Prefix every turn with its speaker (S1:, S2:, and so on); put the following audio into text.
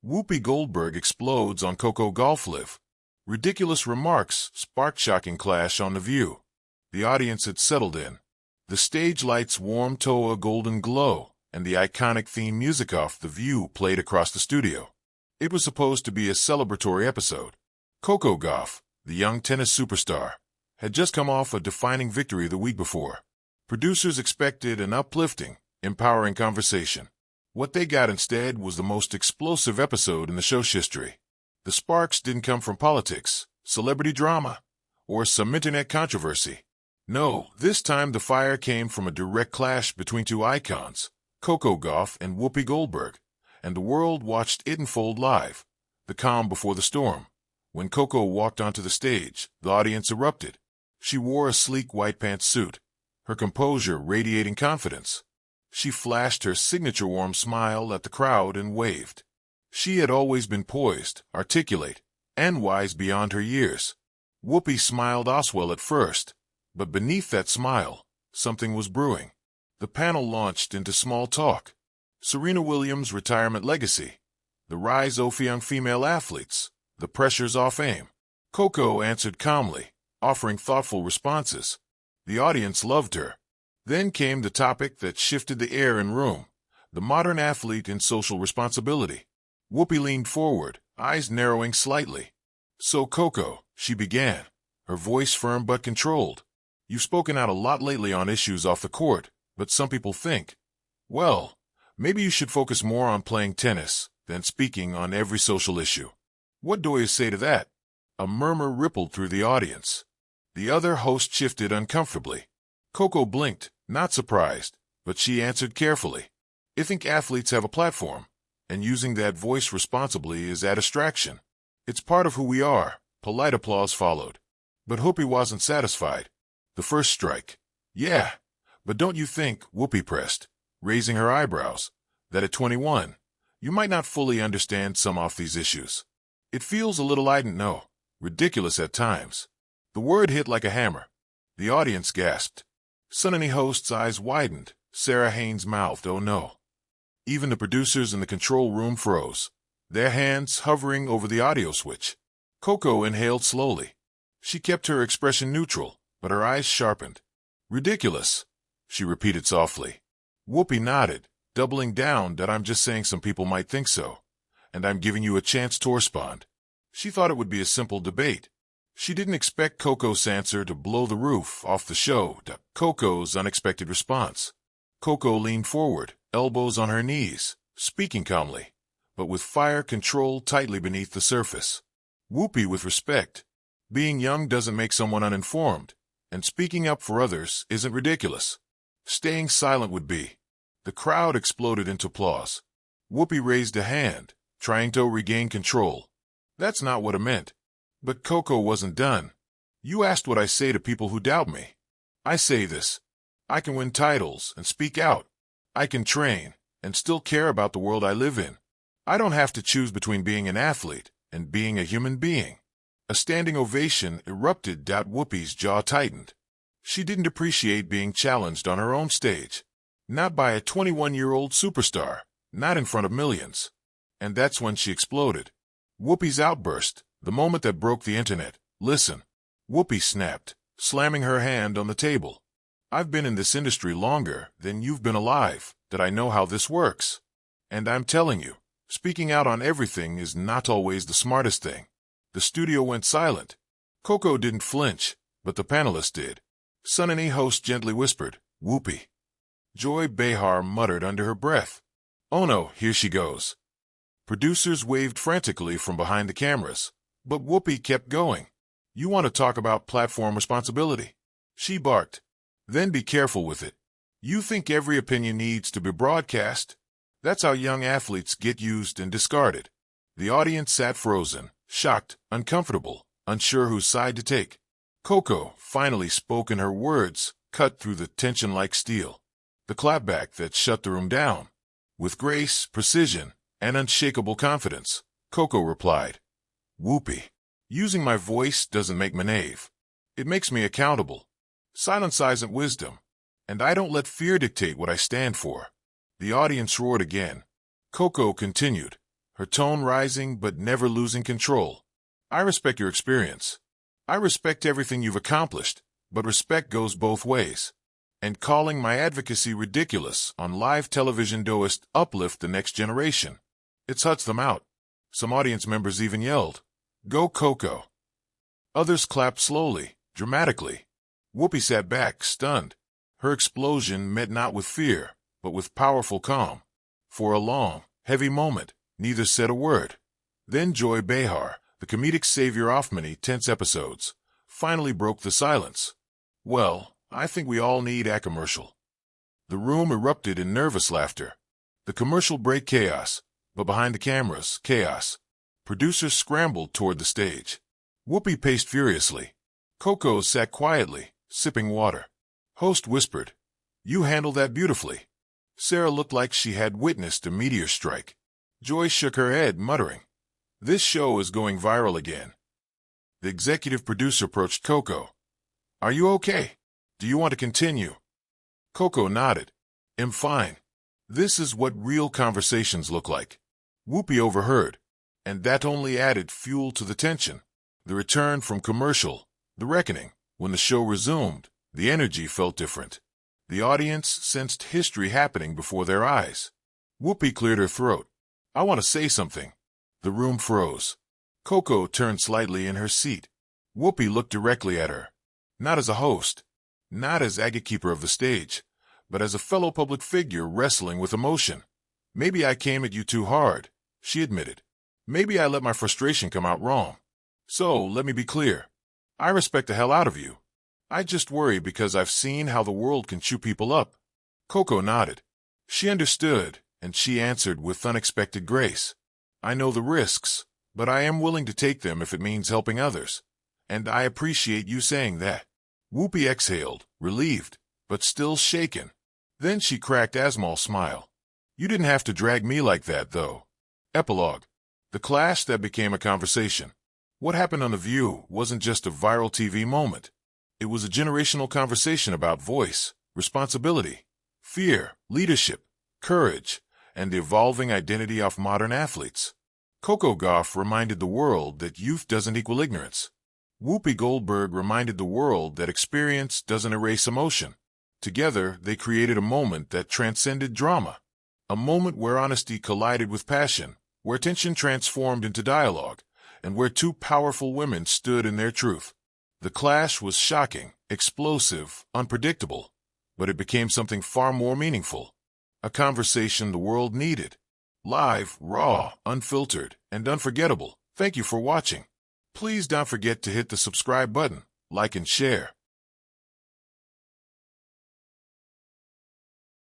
S1: Whoopi Goldberg explodes on Coco Gauff live. Ridiculous remarks spark shocking clash on The View. The audience had settled in. The stage lights warm to a golden glow, and the iconic theme music off The View played across the studio. It was supposed to be a celebratory episode. Coco Gauff, the young tennis superstar, had just come off a defining victory the week before. Producers expected an uplifting, empowering conversation. What they got instead was the most explosive episode in the show's history. The sparks didn't come from politics, celebrity drama, or some internet controversy. No, this time the fire came from a direct clash between two icons, Coco Gauff and Whoopi Goldberg, and the world watched it unfold live. The calm before the storm. When Coco walked onto the stage, the audience erupted. She wore a sleek white pantsuit, her composure radiating confidence. She flashed her signature warm smile at the crowd and waved. She had always been poised, articulate, and wise beyond her years. Whoopi smiled Oswell at first, but beneath that smile, something was brewing. The panel launched into small talk. Serena Williams' retirement legacy, the rise of young female athletes, the pressures off AIM. Coco answered calmly, offering thoughtful responses. The audience loved her. Then came the topic that shifted the air and room, the modern athlete and social responsibility. Whoopi leaned forward, eyes narrowing slightly. "So Coco," she began, her voice firm but controlled, "you've spoken out a lot lately on issues off the court, but some people think, well, maybe you should focus more on playing tennis than speaking on every social issue. What do you say to that?" A murmur rippled through the audience. The other host shifted uncomfortably. Coco blinked, not surprised, but she answered carefully. "I think athletes have a platform, and using that voice responsibly is a distraction. It's part of who we are." Polite applause followed. But Whoopi wasn't satisfied. The first strike. "Yeah, but don't you think," Whoopi pressed, raising her eyebrows, "that at 21, you might not fully understand some of these issues? It feels a little, I don't know, ridiculous at times." The word hit like a hammer. The audience gasped. Sunny host's eyes widened. Sarah Haynes mouthed, "Oh no." Even the producers in the control room froze, their hands hovering over the audio switch. Coco inhaled slowly. She kept her expression neutral, but her eyes sharpened. "Ridiculous," she repeated softly. Whoopi nodded, doubling down that "I'm just saying some people might think so, and I'm giving you a chance to respond." She thought it would be a simple debate. She didn't expect Coco's answer to blow the roof off the show. Coco's unexpected response. Coco leaned forward, elbows on her knees, speaking calmly, but with fire controlled tightly beneath the surface. Whoopi with respect. Being young doesn't make someone uninformed, and speaking up for others isn't ridiculous. Staying silent would be. The crowd exploded into applause. Whoopi raised a hand, trying to regain control. "That's not what I meant." But Coco wasn't done. "You asked what I say to people who doubt me. I say this. I can win titles and speak out. I can train and still care about the world I live in. I don't have to choose between being an athlete and being a human being." A standing ovation erupted. Whoopi's jaw tightened. She didn't appreciate being challenged on her own stage. Not by a 21-year-old superstar, not in front of millions. And that's when she exploded. Whoopi's outburst, the moment that broke the internet. "Listen," Whoopi snapped, slamming her hand on the table. "I've been in this industry longer than you've been alive, that I know how this works. And I'm telling you, speaking out on everything is not always the smartest thing." The studio went silent. Coco didn't flinch, but the panelists did. Sunny host gently whispered, "Whoopi." Joy Behar muttered under her breath, "Oh no, here she goes." Producers waved frantically from behind the cameras. But Whoopi kept going. "You want to talk about platform responsibility?" she barked. "Then be careful with it. You think every opinion needs to be broadcast? That's how young athletes get used and discarded." The audience sat frozen, shocked, uncomfortable, unsure whose side to take. Coco finally spoke, and her words cut through the tension like steel. The clapback that shut the room down. With grace, precision, and unshakable confidence, Coco replied, "Whoopi, using my voice doesn't make me knave. It makes me accountable. Silence isn't wisdom, and I don't let fear dictate what I stand for." The audience roared again. Coco continued, her tone rising but never losing control. I respect your experience. I respect everything you've accomplished, but respect goes both ways. And calling my advocacy ridiculous on live television doest uplift the next generation. It's huts them out. Some audience members even yelled, "Go Coco." Others clapped slowly, dramatically. Whoopi sat back, stunned. Her explosion met not with fear, but with powerful calm. For a long, heavy moment, neither said a word. Then Joy Behar, the comedic savior of many tense episodes, finally broke the silence. "Well, I think we all need a commercial." The room erupted in nervous laughter. The commercial break chaos, but behind the cameras, chaos. Producers scrambled toward the stage. Whoopi paced furiously. Coco sat quietly, sipping water. Host whispered, "You handled that beautifully." Sarah looked like she had witnessed a meteor strike. Joy shook her head, muttering, "This show is going viral again." The executive producer approached Coco. "Are you okay? Do you want to continue?" Coco nodded. "I'm fine. This is what real conversations look like." Whoopi overheard, and that only added fuel to the tension. The return from commercial, the reckoning. When the show resumed, the energy felt different. The audience sensed history happening before their eyes. Whoopi cleared her throat. "I want to say something." The room froze. Coco turned slightly in her seat. Whoopi looked directly at her. Not as a host, not as gatekeeper of the stage, but as a fellow public figure wrestling with emotion. "Maybe I came at you too hard," she admitted. "Maybe I let my frustration come out wrong. So, let me be clear. I respect the hell out of you. I just worry because I've seen how the world can chew people up." Coco nodded. She understood, and she answered with unexpected grace. "I know the risks, but I am willing to take them if it means helping others. And I appreciate you saying that." Whoopi exhaled, relieved, but still shaken. Then she cracked a small smile. "You didn't have to drag me like that, though." Epilogue. The clash that became a conversation. What happened on The View wasn't just a viral TV moment. It was a generational conversation about voice, responsibility, fear, leadership, courage, and the evolving identity of modern athletes. Coco Gauff reminded the world that youth doesn't equal ignorance. Whoopi Goldberg reminded the world that experience doesn't erase emotion. Together, they created a moment that transcended drama. A moment where honesty collided with passion, where tension transformed into dialogue, and where two powerful women stood in their truth. The clash was shocking, explosive, unpredictable, but it became something far more meaningful. A conversation the world needed. Live, raw, unfiltered, and unforgettable. Thank you for watching. Please don't forget to hit the subscribe button, like and share.